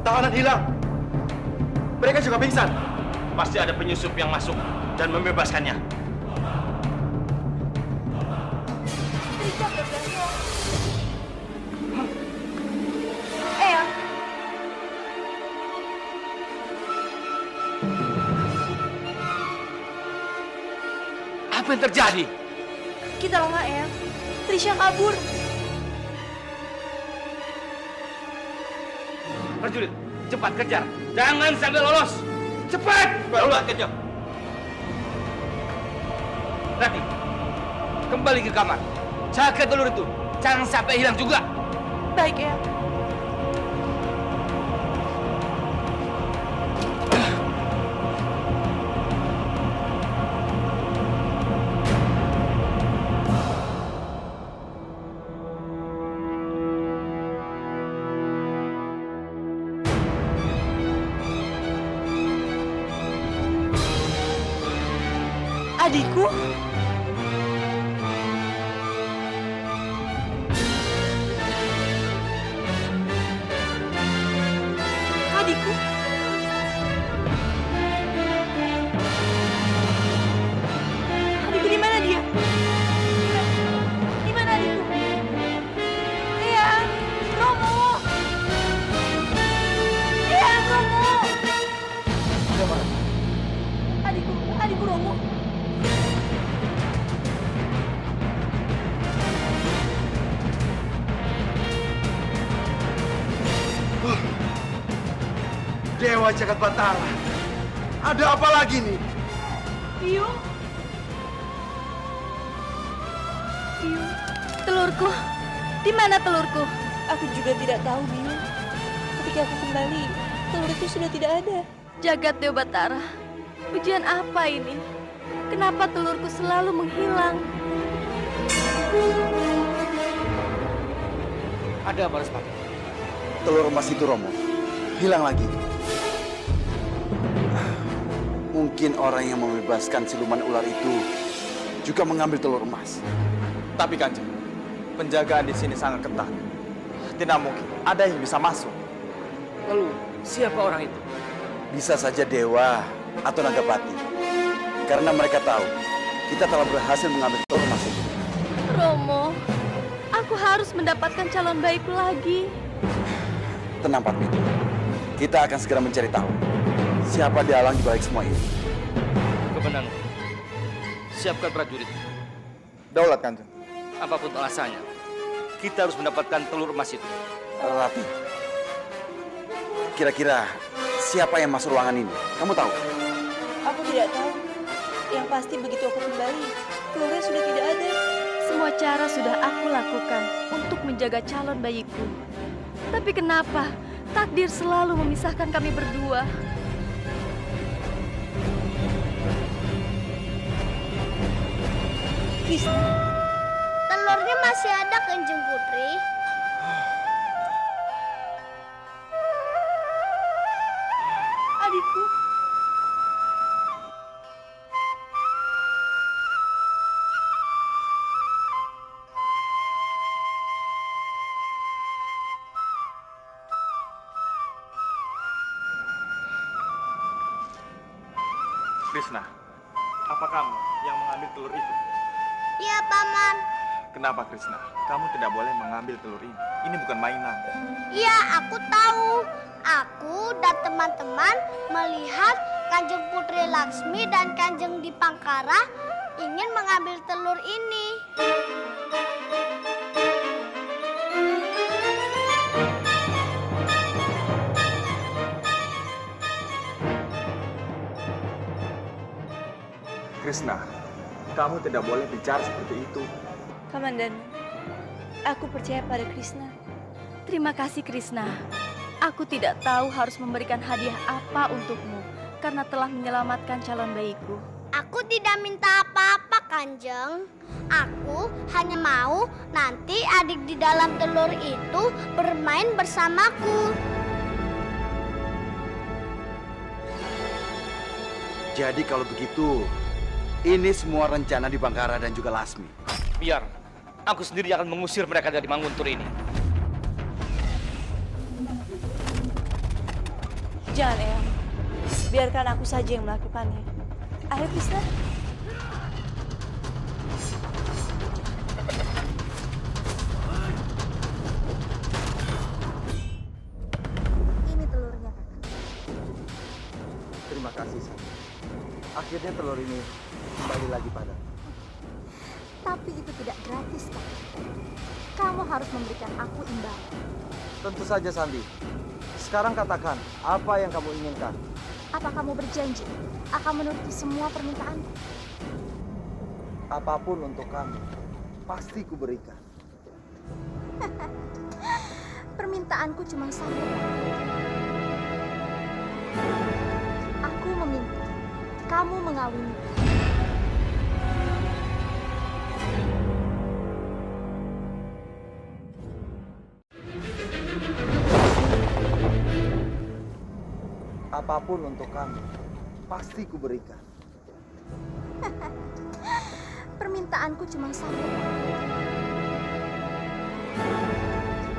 Tahanan hilang. Mereka juga pingsan. Pasti ada penyusup yang masuk dan membebaskannya. Trisha berhasil. Eyang. Apa yang terjadi? Kita lengah, Eyang. Trisha kabur. Prajurit, cepat kejar. Jangan sampai lolos. Cepat! Daulat Kanjeng. Rati, kembali ke kamar. Jaga telur itu. Jangan sampai hilang juga. Baik, Eyang. Adikku? Adikku? Adikku, di mana dia? Di mana adikku? Eyang, Romo! Eyang, Romo! Adikku Romo. Dewa Jagat Batara, ada apa lagi nih? Biung, telurku. Di mana telurku? Aku juga tidak tahu, Biung. Ketika aku kembali, telur itu sudah tidak ada. Jagat Dewa Batara, ujian apa ini? Kenapa telurku selalu menghilang? Ada apa, Respati? Telur emas itu, Romo, hilang lagi. Mungkin orang yang membebaskan siluman ular itu juga mengambil telur emas. Tapi Kanjeng, penjagaan di sini sangat ketat. Tidak mungkin ada yang bisa masuk. Lalu, siapa orang itu? Bisa saja dewa atau Nagapati. Karena mereka tahu kita telah berhasil mengambil telur emas itu. Romo, aku harus mendapatkan calon baikku lagi. Tenang, Patmi. Kita akan segera mencari tahu siapa dalang di balik semua ini. Kebenaran. Siapkan prajurit. Daulat Kanjeng. Apapun alasannya, kita harus mendapatkan telur emas itu. Rati, kira-kira siapa yang masuk ruangan ini? Kamu tahu? Aku tidak tahu. Yang pasti begitu aku kembali, telurnya sudah tidak ada. Semua cara sudah aku lakukan untuk menjaga calon bayiku. Tapi kenapa takdir selalu memisahkan kami berdua? Krishna, telurnya masih ada, Kanjeng Putri. Adikku. Krishna, apa kamu yang mengambil telur itu? Iya, Paman. Kenapa Krishna? Kamu tidak boleh mengambil telur ini. Ini bukan mainan. Iya, aku tahu. Aku dan teman-teman melihat Kanjeng Putri Laksmi dan Kanjeng Dipangkara ingin mengambil telur ini. Krishna, kamu tidak boleh bicara seperti itu. Kamandanu, aku percaya pada Krishna. Terima kasih, Krishna. Aku tidak tahu harus memberikan hadiah apa untukmu karena telah menyelamatkan calon bayiku. Aku tidak minta apa-apa, Kanjeng. Aku hanya mau nanti adik di dalam telur itu bermain bersamaku. Jadi kalau begitu, ini semua rencana Dipangkara dan juga Lasmi. Biar aku sendiri akan mengusir mereka dari Manguntur ini. Jangan, Eyang. Biarkan aku saja yang melakukannya. Ayo, Krishna. Ini telurnya, Kakak. Terima kasih, Sami. Akhirnya telur ini kembali lagi padamu. Tapi itu tidak gratis, Kakak. Kamu harus memberikan aku imbalan. Tentu saja, Sandi. Sekarang katakan, apa yang kamu inginkan? Apa kamu berjanji akan menuruti semua permintaanku? Apapun untuk kamu, pasti kuberikan. Permintaanku cuma satu. Aku meminta kamu mengawini. Apapun untuk kamu, pasti kuberikan. Permintaanku cuma satu.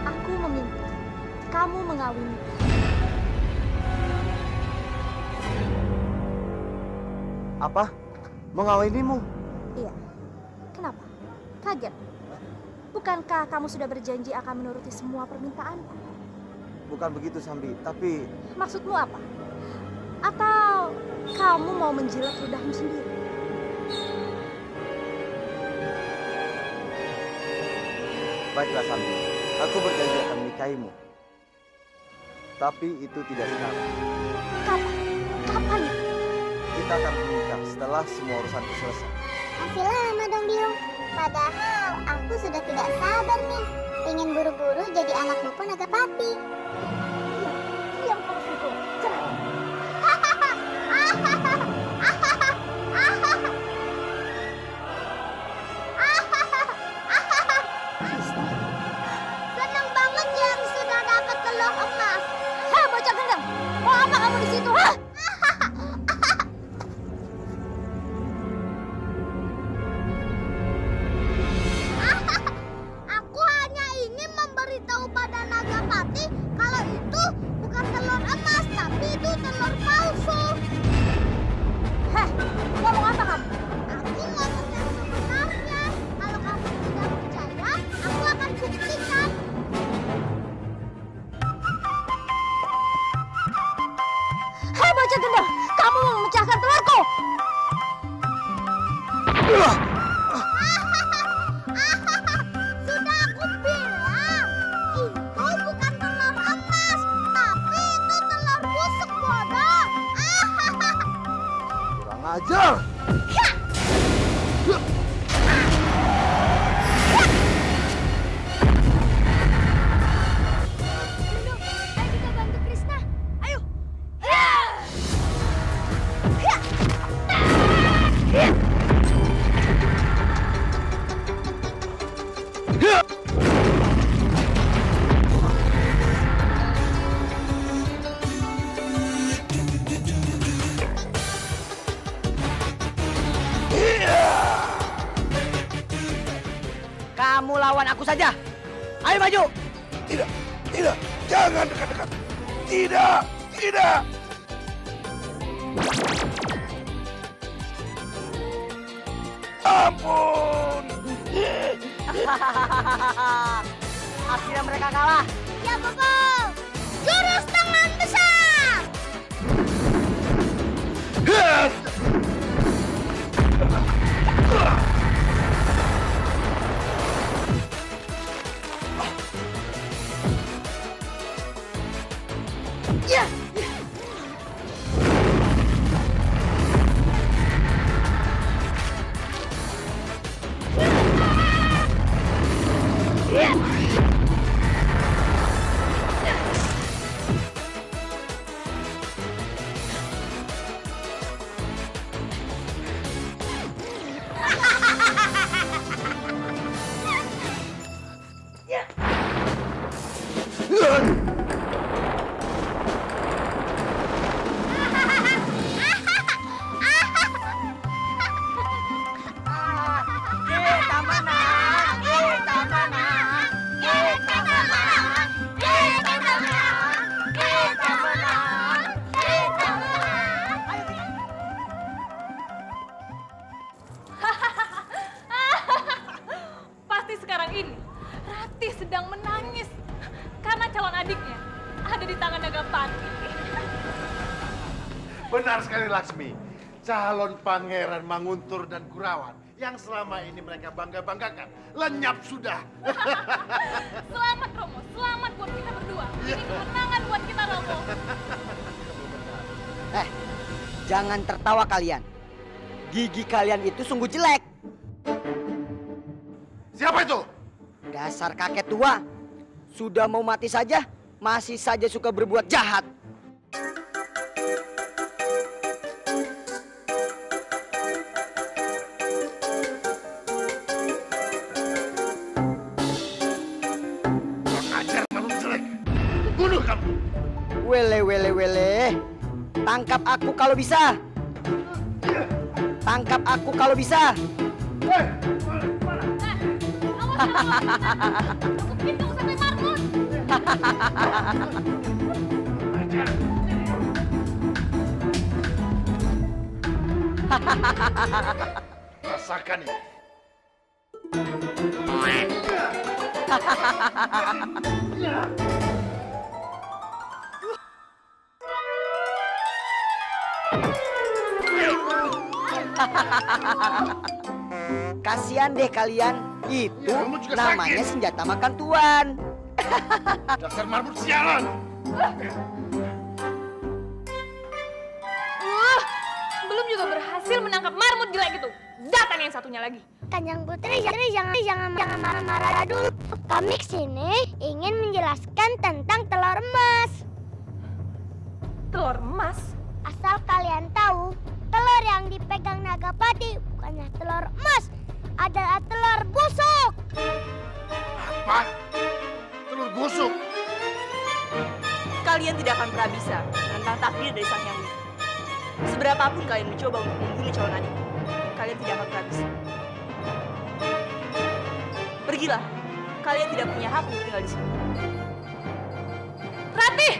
Aku meminta kamu mengawini. Apa? Mengawinimu? Iya. Kenapa? Kaget? Bukankah kamu sudah berjanji akan menuruti semua permintaanku? Bukan begitu, Sambi, tapi... Maksudmu apa? Atau kamu mau menjilat ludahmu sendiri? Baiklah, Sambi. Aku berjanji akan menikahimu. Tapi itu tidak sekarang. Kapan? Kapan itu? Kita akan menikah setelah semua urusanku selesai. Masih lama dong, Biung. Padahal aku sudah tidak sabar nih. Ingin buru-buru jadi anak Bopo Nagapati. Diam kamu Siko. Cerai. Senang banget yang sudah dapat telur emas. Hei, bocah gendeng. Mau apa kamu di situ, ha? Aku hanya ingin memberitahu pada Nagapati kalau itu bukan telur emas, tapi itu telur palsu. Heh, ngomong apa kamu? Aku ngomong yang sebenarnya. Kalau kamu tidak percaya, aku akan buktikan. Hei, bocah gendeng. Kamu mau memecahkan telurku. Sudah aku bilang, itu bukan telur emas, tapi itu telur busuk bodoh. Kurang ajar! Gendong, ayo kita bantu Krishna. Ayo. Kamu lawan aku saja. Ayo maju. Tidak, tidak, jangan dekat-dekat. Tidak, tidak. Ampun. Akhirnya mereka kalah. Ya, Bopo. Jurus tangan besar. Ya. Pasti sekarang ini Ratih sedang menangis karena calon adiknya ada di tangan Nagapati. Benar sekali Laksmi. Calon pangeran Manguntur dan Kurawan yang selama ini mereka bangga-banggakan lenyap sudah. Selamat Romo, selamat buat kita berdua. Ini kemenangan buat kita Romo. kamu. Jangan tertawa kalian. Gigi kalian itu sungguh jelek. Siapa itu? Dasar kakek tua. Sudah mau mati saja, masih saja suka berbuat jahat. Ajar manusia jelek. Bunuh kamu. Wele. Tangkap aku kalau bisa. Tangkap aku kalau bisa. Aku bikin kamu sampai marmut. Rasakan ini. Kasihan deh kalian. Itu namanya senjata makan tuan. Dasar marmut sialan. Belum juga berhasil menangkap marmut jelek itu. Datang yang satunya lagi. Kanjeng Putri, jangan marah-marah dulu. Kami kesini ingin menjelaskan tentang telur emas. Telur emas? Asal kalian tahu, telur yang dipegang Nagapati bukannya telur emas, adalah telur busuk. Apa? Telur busuk? Kalian tidak akan pernah bisa menentang takdir dari Sang Hyang Widi. Seberapapun kalian mencoba untuk membunuh calon adik, kalian tidak akan pernah bisa. Pergilah, kalian tidak punya hak untuk tinggal di sini. Ratih!